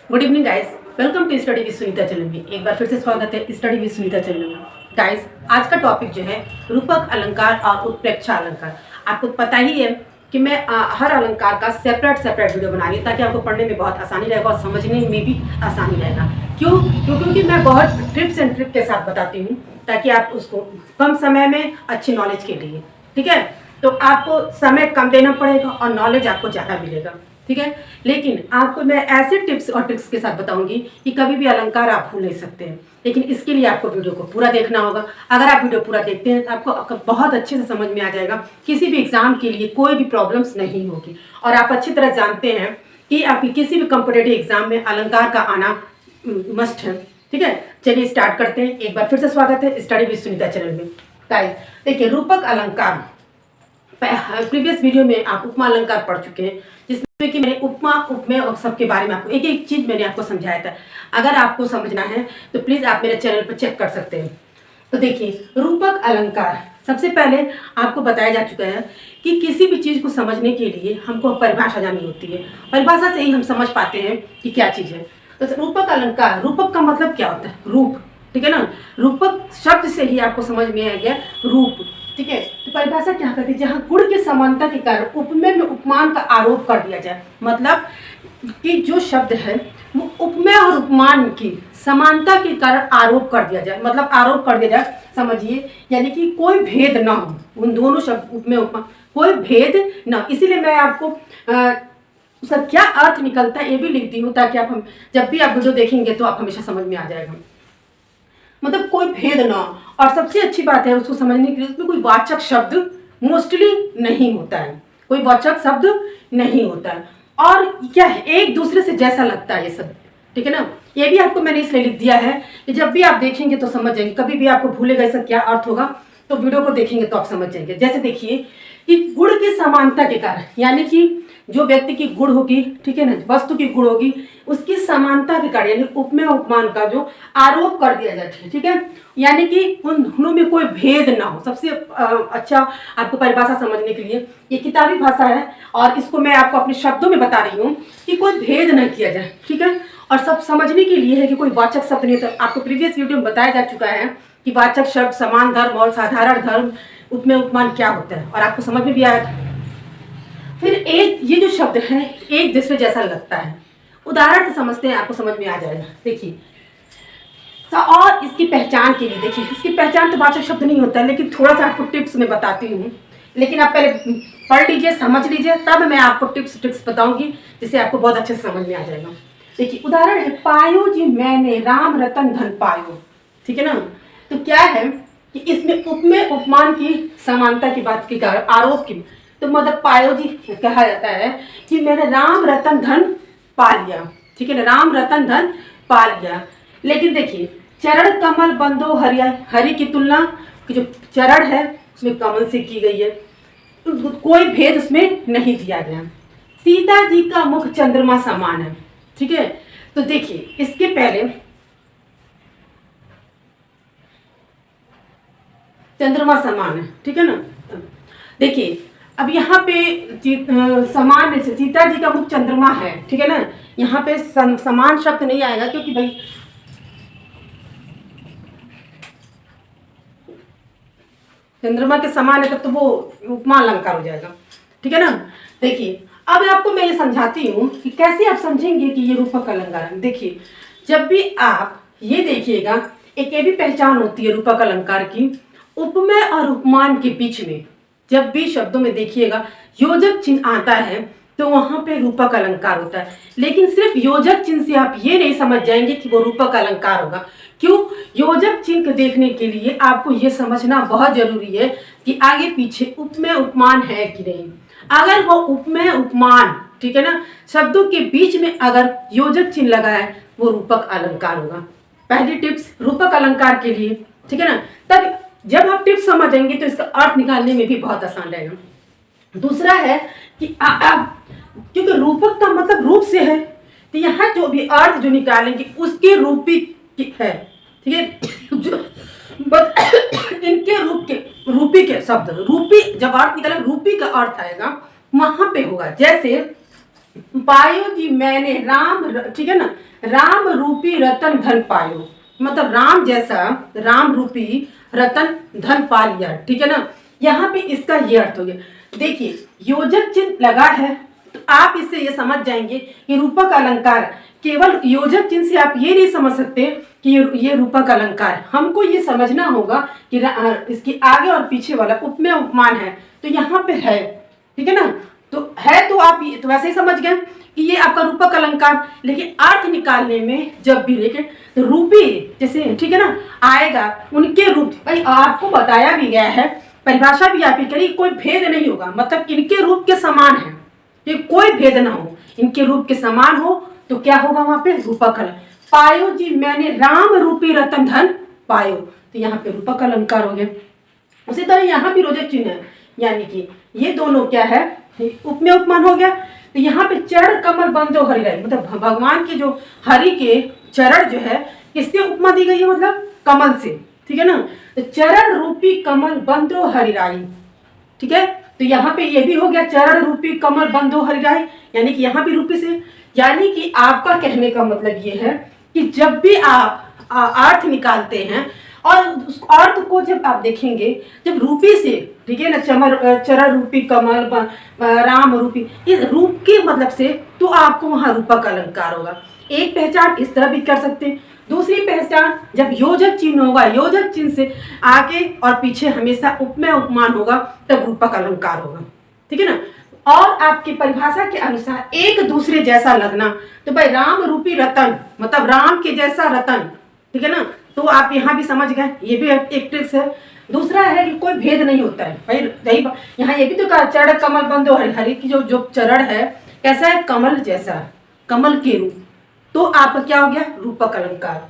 Good evening guys, welcome to study with Sunita channel में। एक बार फिर से स्वागत है स्टडी विद सुनीता चैनल में। गाइस, आज का टॉपिक जो है रूपक अलंकार और उत्प्रेक्षा अलंकार। आपको पता ही है कि मैं हर अलंकार का सेपरेट वीडियो बना रही हूँ ताकि आपको पढ़ने में बहुत आसानी रहेगा और समझने में भी आसानी रहेगा। क्योंकि मैं बहुत टिप्स एंड ट्रिक के साथ बताती हूँ ताकि आप उसको कम समय में अच्छी नॉलेज के लिए, ठीक है, तो आपको समय कम देना पड़ेगा और नॉलेज आपको ज़्यादा मिलेगा, ठीक है। लेकिन आपको मैं ऐसे टिप्स और ट्रिक्स के साथ बताऊंगी कि कभी भी अलंकार आप भूल नहीं सकते हैं। लेकिन इसके लिए आपको वीडियो को पूरा देखना होगा। अगर आप वीडियो पूरा देखते हैं तो आपको बहुत अच्छे से समझ में आ जाएगा। किसी भी एग्जाम के लिए कोई भी प्रॉब्लम्स नहीं होगी। और आप अच्छी तरह जानते हैं कि आपकी किसी भी कॉम्पिटेटिव एग्जाम में अलंकार का आना मस्ट है, ठीक है। चलिए स्टार्ट करते हैं। एक बार फिर से स्वागत है स्टडी विद सुनीता चैनल में। गाइस देखिए, रूपक अलंकार प्रीवियस वीडियो में आप उपमा अलंकार पढ़ चुके हैं, जिसमें कि मैंने उपमा उपमेय और सबके बारे में आपको एक एक चीज मैंने आपको समझाया था। अगर आपको समझना है तो प्लीज आप मेरे चैनल पर चेक कर सकते हैं। तो देखिए, रूपक अलंकार सबसे पहले आपको बताया जा चुका है कि किसी भी चीज को समझने के लिए हमको परिभाषा जाननी होती है। परिभाषा से ही हम समझ पाते हैं कि क्या चीज है। तो रूपक अलंकार, रूपक का मतलब क्या होता है? रूप, ठीक है ना। रूपक शब्द से ही आपको समझ में आ गया रूप, ठीक है। तो परिभाषा क्या कहती है? जहाँ गुण की समानता के कारण उपमेय में उपमान का आरोप कर दिया जाए। मतलब कि जो शब्द है वो उपमेय और उपमान की समानता के कारण आरोप कर दिया जाए। मतलब आरोप कर दिया जाए, समझिए, यानी कि कोई भेद ना हो उन दोनों शब्द उपमेय उपमान, कोई भेद ना। इसीलिए मैं आपको उसका क्या अर्थ निकलता है ये भी लिखती हूँ ताकि आप हम जब भी आप वीडियो देखेंगे तो आप हमेशा समझ में आ जाएगा। मतलब कोई भेद ना। और सबसे अच्छी बात है उसको समझने के लिए, उसमें कोई वाचक शब्द मोस्टली नहीं होता है, कोई वाचक शब्द नहीं होता है। और क्या है, एक दूसरे से जैसा लगता है ये सब, ठीक है ना। ये भी आपको मैंने इसलिए लिख दिया है कि जब भी आप देखेंगे तो समझ जाएंगे। कभी भी आपको भूलेगा इसका क्या अर्थ होगा तो वीडियो को देखेंगे तो आप समझ जाएंगे। जैसे देखिए कि गुण की समानता के कारण, यानी कि जो व्यक्ति की गुण होगी, ठीक है ना, वस्तु की गुण होगी, उसकी समानता के कारण यानी उपमेय उपमान का जो आरोप कर दिया जाता है, ठीक है, यानी कि उन दोनों में कोई भेद ना हो। सबसे अच्छा आपको परिभाषा समझने के लिए, ये किताबी भाषा है और इसको मैं आपको अपने शब्दों में बता रही हूँ कि कोई भेद न किया जाए, ठीक है। और सब समझने के लिए है कि कोई वाचक शब्द नहीं होता। आपको प्रीवियस वीडियो में बताया जा चुका है कि वाचक शब्द, समान धर्म और साधारण धर्म, उपमेय उपमान क्या होता है, और आपको समझ में भी आया था। फिर एक ये जो शब्द है एक दूसरे जैसा लगता है, उदाहरण से समझते हैं, आपको समझ में आ जाएगा। देखिए, और इसकी पहचान के लिए देखिए, इसकी पहचान तो वाचक शब्द नहीं होता है, लेकिन थोड़ा सा आपको टिप्स में बताती हूँ। लेकिन आप पहले पढ़ लीजिए, समझ लीजिए, तब मैं आपको टिप्स ट्रिक्स बताऊंगी जिससे आपको बहुत अच्छे से समझ में आ जाएगा। देखिए, उदाहरण है, पायो जी मैंने राम रतन धन पायो, ठीक है ना। तो क्या है कि इसमें उपमेय उपमान की समानता की बात की कारण आरोप की, तो मतलब पायो जी कहा जाता है कि मैंने राम रतन धन पा लिया, ठीक है ना, राम रतन धन पा लिया। लेकिन देखिए, चरण कमल बंदो हरि, हरि की तुलना की जो चरण है उसमें कमल से की गई है, तो कोई भेद उसमें नहीं दिया गया। सीता जी का मुख चंद्रमा समान है, ठीक है। तो देखिए, इसके पहले चंद्रमा समान है, ठीक है ना। देखिए, अब यहाँ पे समान से सीता जी का मुख चंद्रमा है, ठीक है ना। यहाँ पे समान शब्द नहीं आएगा क्योंकि भाई चंद्रमा के समान है, तब तो वो उपमा अलंकार हो जाएगा, ठीक है ना। देखिए, अब आपको मैं ये समझाती हूँ कि कैसे आप समझेंगे कि ये रूपक अलंकार है। देखिए, जब भी आप ये देखिएगा, एक ये भी पहचान होती है रूपक अलंकार की, उपमेय और उपमान के बीच में जब भी शब्दों में देखिएगा योजक चिन्ह आता है तो वहां पे रूपक अलंकार होता है। लेकिन सिर्फ योजक चिन्ह से आप ये नहीं समझ जाएंगे कि वो रूपक अलंकार होगा। क्यों? योजक चिन्ह को देखने के लिए आपको ये समझना बहुत जरूरी है कि आगे पीछे उपमेय उपमान है कि नहीं। अगर वो उपमेय उपमान, ठीक है ना, शब्दों के बीच में अगर योजक चिन्ह लगा है वो रूपक अलंकार होगा। पहली टिप्स रूपक अलंकार के लिए, ठीक है ना। तब जब आप टिप्स समझेंगे तो इसका अर्थ निकालने में भी बहुत आसान रहेगा। दूसरा है कि क्योंकि रूपक का मतलब रूप से है, तो यहाँ जो भी अर्थ जो निकालेंगे उसके रूपी है, ठीक है। जो इनके रूपी के शब्द, रूपी जब अर्थ निकालेंगे रूपी का अर्थ आएगा वहां पे होगा। जैसे पायो जी मैंने राम, ठीक है ना, राम रूपी रतन धन पायो, मतलब राम जैसा राम रूपी रतन धन पा लिया, ठीक है ना। यहाँ पे इसका ये अर्थ हो गया। देखिए योजक चिन्ह लगा है तो आप इससे ये समझ जाएंगे कि रूपक अलंकार, केवल योजक चिन्ह से आप ये नहीं समझ सकते कि ये रूपक अलंकार है। हमको ये समझना होगा कि इसके आगे और पीछे वाला उपमेय उपमान है तो यहाँ पे है, ठीक है ना। तो है तो आप तो वैसे ही समझ गए कि ये आपका रूपक अलंकार, लेकिन अर्थ निकालने में जब भी लेके तो रूपी जैसे, ठीक है ना, आएगा उनके रूप, भाई आपको बताया भी गया है, परिभाषा भी आप ही करिए, कोई भेद नहीं होगा, मतलब इनके रूप के समान है, ये कोई भेद ना हो, इनके रूप के समान हो तो क्या होगा वहां पे रूपक अलंकार। पायो जी मैंने राम रूपी रतन धन पायो, तो यहाँ पे रूपक अलंकार हो गया। उसी तरह यहाँ भी रोचक चिन्ह है, यानी कि ये दोनों क्या है, उपमेय उपमान हो गया। तो यहाँ पे चरण कमल बंदो हरिराई, मतलब भगवान के जो हरि के चरण जो है किससे उपमा दी गई है, मतलब कमल से, ठीक है ना। तो चरण रूपी कमल बंदो हरिराई, ठीक है। तो यहाँ पे ये भी हो गया चरण रूपी कमल बंदो हरिराई, यानी कि यहाँ भी रूपी से, यानी कि आपका कहने का मतलब ये है कि जब भी आप अर्थ निकालते हैं और उस अर्थ को जब आप देखेंगे, जब रूपी से, ठीक है ना, चरण रूपी कमल राम रूपी, इस रूप के मतलब से, तो आपको वहां रूपक अलंकार होगा। एक पहचान इस तरह भी कर सकते हैं, दूसरी पहचान जब योजक चिन्ह होगा, योजक चिन्ह से आगे और पीछे हमेशा उपमेय उपमान होगा तब रूपक अलंकार होगा, ठीक है ना। और आपकी परिभाषा के अनुसार एक दूसरे जैसा लगना, तो भाई राम रूपी रतन मतलब राम के जैसा रतन, ठीक है ना। तो आप यहाँ भी समझ गए, ये भी एक ट्रिक्स है। दूसरा है कि कोई भेद नहीं होता है भाई, यही यहाँ ये भी तो कहा चरण कमल बंदो हरि, हरि की जो चरण है कैसा है, कमल जैसा, कमल के रूप, तो आपका क्या हो गया रूपक अलंकार।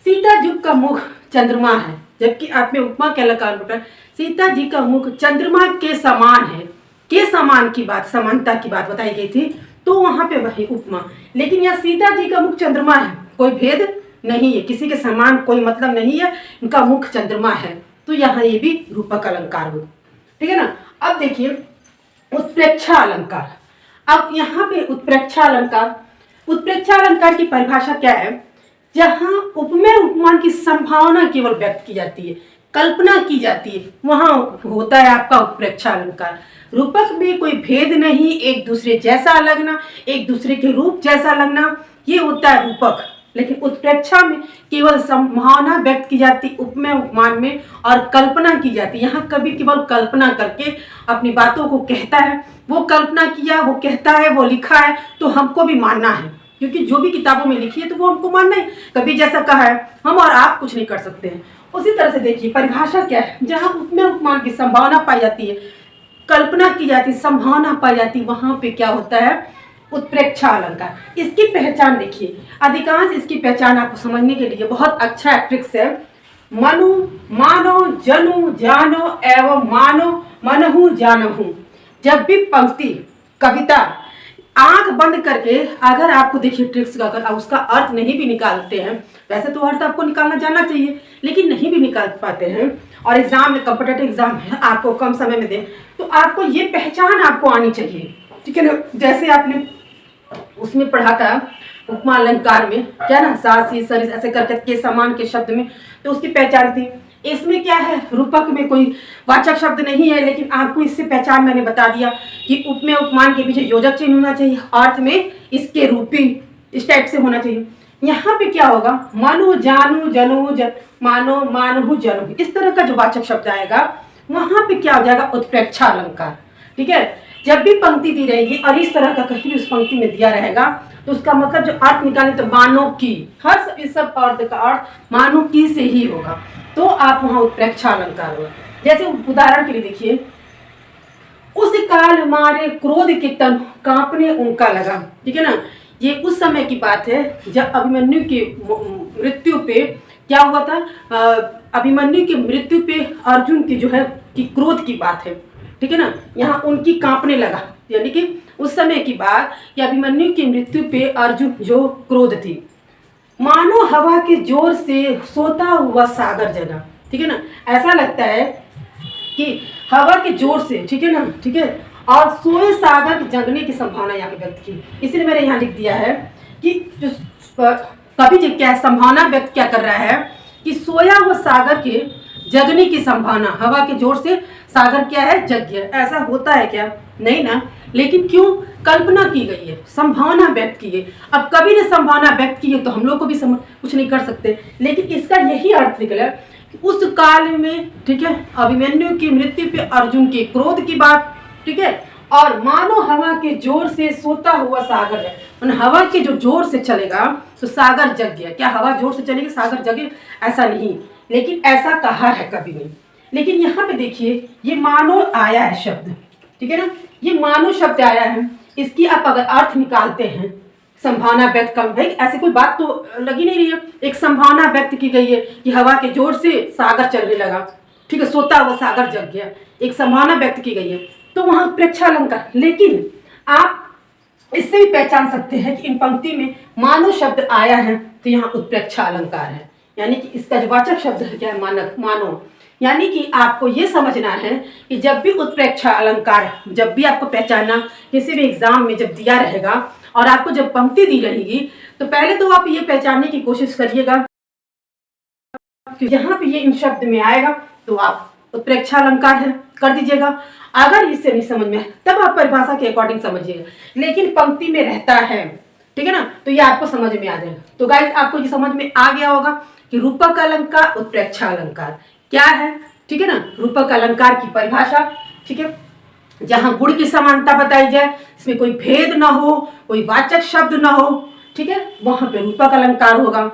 सीता जी का मुख चंद्रमा है, जबकि आपने उपमा के अलंकार में सीता जी का मुख चंद्रमा के समान है, के समान की बात, समानता की बात बताई गई थी, तो वहां पे वही उपमा। लेकिन यहाँ सीता जी का मुख चंद्रमा है, कोई भेद नहीं है, किसी के समान कोई मतलब नहीं है, इनका मुख चंद्रमा है, तो यहाँ ये भी रूपक अलंकार हो, ठीक है ना। अब देखिए उत्प्रेक्षा अलंकार। अब यहाँ पे उत्प्रेक्षा अलंकार, उत्प्रेक्षा अलंकार की परिभाषा क्या है, जहां उपमेय उपमान की संभावना केवल व्यक्त की जाती है, कल्पना की जाती है, वहां होता है आपका उत्प्रेक्षा अलंकार। रूपक में कोई भेद नहीं, एक दूसरे जैसा लगना, एक दूसरे के रूप जैसा लगना, ये होता है रूपक। लेकिन उत्प्रेक्षा में केवल संभावना व्यक्त की जाती उपमेय उपमान में, और कल्पना की जाती, यहाँ कभी केवल कल्पना करके अपनी बातों को कहता है, वो कल्पना किया, वो कहता है, वो लिखा है, तो हमको भी मानना है, क्योंकि जो भी किताबों में लिखी है तो वो हमको मानना है, कभी जैसा कहा है हम और आप कुछ नहीं कर सकते हैं। उसी तरह से देखिए परिभाषा क्या है, जहाँ उपमेय उपमान की संभावना पाई जाती है, कल्पना की जाती, संभावना पाई जाती, वहां पे क्या होता है उत्प्रेक्षा अलंकार। इसकी पहचान देखिए, अधिकांश इसकी पहचान आपको समझने के लिए बहुत अच्छा ट्रिक्स है। मनु मानो जनु जानो एवं मानो मनहु जानहु। जब भी पंक्ति कविता आंख बंद करके अगर आपको देखिए ट्रिक्स का, अगर उसका अर्थ नहीं भी निकालते हैं, वैसे तो अर्थ आपको निकालना जाना चाहिए, लेकिन नहीं भी निकाल पाते हैं और एग्जाम में, कॉम्पिटेटिव एग्जाम है, आपको कम समय में दे, तो आपको ये पहचान आपको आनी चाहिए, ठीक है ना। जैसे आपने उसमें पढ़ा था उपमा अलंकार में, क्या ना, सासी सरिस ऐसे करके के समान के शब्द में, तो उसकी पहचान थी। इसमें क्या है, रूपक में कोई वाचक शब्द नहीं है, लेकिन आपको इससे पहचान मैंने बता दिया कि उपमेय उपमान के पीछे योजक चिन्ह होना चाहिए, अर्थ में इसके रूपी इस टाइप से होना चाहिए। यहाँ पे क्या होगा, मनु जानू जनु मानो मानहु जनु, इस तरह का जो वाचक शब्द आएगा वहां पे क्या हो जाएगा उत्प्रेक्षा अलंकार, ठीक है। जब भी पंक्ति दी रहेगी और इस तरह का कहीं भी उस पंक्ति में दिया रहेगा, तो उसका मतलब जो अर्थ निकाले तो मानो की, हर इस सब अर्थ का अर्थ मानो की से ही होगा, तो आप वहां उत्प्रेक्षा अलंकार होगा। जैसे उदाहरण के लिए देखिए, उस काल मारे क्रोध के तन कांपने उनका लगा, ठीक है ना। ये उस समय की बात है जब अभिमन्यु की मृत्यु पे क्या हुआ था, अभिमन्यु की मृत्यु पे अर्जुन की जो है कि क्रोध की बात है, ठीक है ना। यहाँ उनकी कांपने लगा, यानी कि उस समय की बात कि अभिमन्यु की मृत्यु पे अर्जुन जो क्रोध थी, मानो हवा के जोर से सोता हुआ सागर जगा, ठीक है ना। ऐसा लगता है कि हवा के जोर से, ठीक है ना, ठीक है, और सोए सागर के जगने की संभावना यहाँ पे व्यक्त की। इसलिए मैंने यहाँ लिख दिया है कि जो कवि जी क्या संभावना व्यक्त क्या कर रहा है कि सोया हुआ सागर के जगने की संभावना, हवा के जोर से सागर क्या है, जग गया। ऐसा होता है क्या? नहीं ना। लेकिन क्यों? कल्पना की गई है, संभावना व्यक्त की है। अब कवि ने संभावना व्यक्त की है तो हम लोग को भी कुछ नहीं कर सकते। लेकिन इसका यही अर्थ निकला कि उस काल में, ठीक है, अभिमन्यु की मृत्यु पे अर्जुन के क्रोध की बात, ठीक है, और मानो हवा के जोर से सोता हुआ सागर है। हवा के जो जोर से चलेगा तो सागर जग गया। क्या हवा जोर से चलेगी सागर जगे? ऐसा नहीं, लेकिन ऐसा कहा है कवि ने। लेकिन यहाँ पे देखिए ये मानो आया है शब्द, ठीक है ना, ये मानो शब्द आया है। इसकी आप अगर अर्थ निकालते हैं, संभावना व्यक्त कर, भाई ऐसी कोई बात तो लगी नहीं रही है। एक संभावना व्यक्त की गई है कि हवा के जोर से सागर चलने लगा, ठीक है, सोता हुआ सागर जग गया, एक संभावना व्यक्त की गई है, तो वहां उत्प्रेक्षालंकार। लेकिन आप इससे भी पहचान सकते हैं कि इन पंक्ति में मानो शब्द आया है तो यहाँ उत्प्रेक्षालंकार है, यानी कि इसका जो वाचक शब्द है क्या है, मानक, मानो। यानी कि आपको ये समझना है कि जब भी उत्प्रेक्षा अलंकार, जब भी आपको पहचानना किसी भी एग्जाम में जब दिया रहेगा और आपको जब पंक्ति दी रहेगी, तो पहले तो आप ये पहचानने की कोशिश करिएगा कि यहाँ पे ये इन शब्द में आएगा तो आप उत्प्रेक्षा अलंकार है कर दीजिएगा। अगर इससे नहीं समझ में तब आप परिभाषा के अकॉर्डिंग समझिएगा, लेकिन पंक्ति में रहता है, ठीक है ना, तो ये आपको समझ में आ जाएगा। तो गाइस आपको ये समझ में आ गया होगा कि रूपक अलंकार, उत्प्रेक्षा अलंकार क्या है, ठीक है ना। रूपक अलंकार की परिभाषा, ठीक है, जहां गुण की समानता बताई जाए, इसमें कोई भेद ना हो, कोई वाचक शब्द ना हो, ठीक है, वहां पे रूपक अलंकार होगा।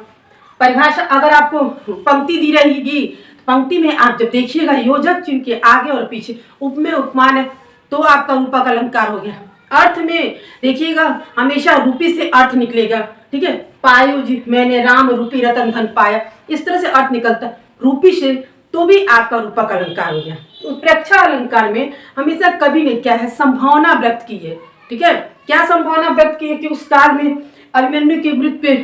परिभाषा अगर आपको पंक्ति दी रहेगी, पंक्ति में आप जब देखिएगा योजक चिन्ह के आगे और पीछे उपमेय उपमान है तो आपका रूपक अलंकार हो गया। अर्थ में देखिएगा हमेशा रूपी से अर्थ निकलेगा, ठीक है, पायो जी मैंने राम रूपी रतन धन पाया, इस तरह से अर्थ निकलता है रूपी से, तो भी आपका रूपक अलंकार हो गया। उत्प्रेक्षा अलंकार में हमेशा कवि ने क्या है, संभावना व्यक्त की है, ठीक है। क्या संभावना व्यक्त की है कि उस काल में अभिमन्यु की मृत्यु पे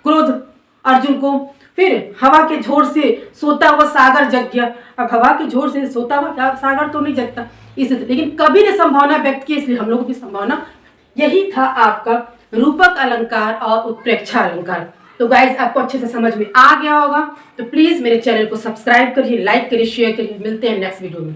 क्रोध अर्जुन को, फिर हवा के झोर से सोता हुआ सागर जग गया। अब हवा के झोर से सोता हुआ सागर तो नहीं जगता, इसलिए, लेकिन कवि ने संभावना व्यक्त की, इसलिए हम लोगों की संभावना यही था आपका रूपक अलंकार और उत्प्रेक्षा अलंकार। तो गाइज आपको अच्छे से समझ में आ गया होगा, तो प्लीज मेरे चैनल को सब्सक्राइब करिए, लाइक करिए, शेयर करिए। मिलते हैं नेक्स्ट वीडियो में।